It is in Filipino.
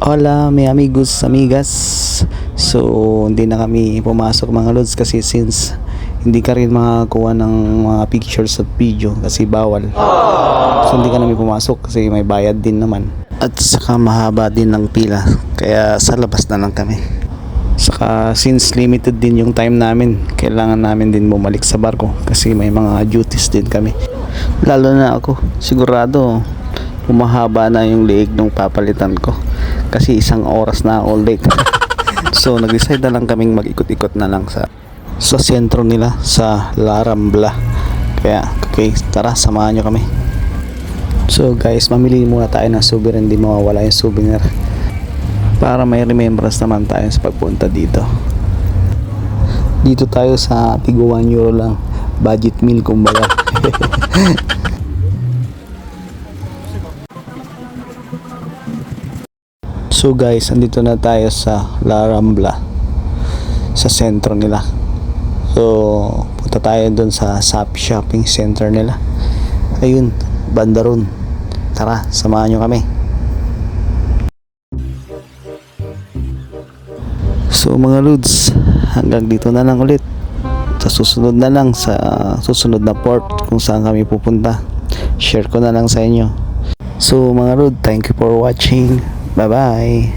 Hola, may amigos, amigas. So, hindi na kami pumasok mga lods kasi since hindi ka rin makakuha ng mga pictures at video kasi bawal. So, hindi ka namin pumasok kasi may bayad din naman. At saka mahaba din ng pila. Kaya sa labas na lang kami. Saka since limited din yung time namin, kailangan namin din bumalik sa barko kasi may mga duties din kami. Lalo na ako, sigurado humahaba na yung leeg nung papalitan ko kasi 1 oras na all day. So nag-decide na lang kaming mag-ikot-ikot na lang sa sentro nila sa La Rambla. Kaya okay, tara samahan nyo kami. So guys, mamili muna tayo ng souvenir, hindi mawawala yung souvenir para may remembrance naman tayo sa pagpunta dito. Dito tayo sa tigo 1 euro lang, budget meal kumbaga. So guys, andito na tayo sa La Rambla, sa sentro nila. So punta tayo dun sa shopping center nila. Ayun, banda ron. Tara, samahan nyo kami. So mga lods, hanggang dito na lang ulit. Sa susunod na lang, sa susunod na port kung saan kami pupunta, share ko na lang sa inyo. So mga lod, thank you for watching. Bye bye.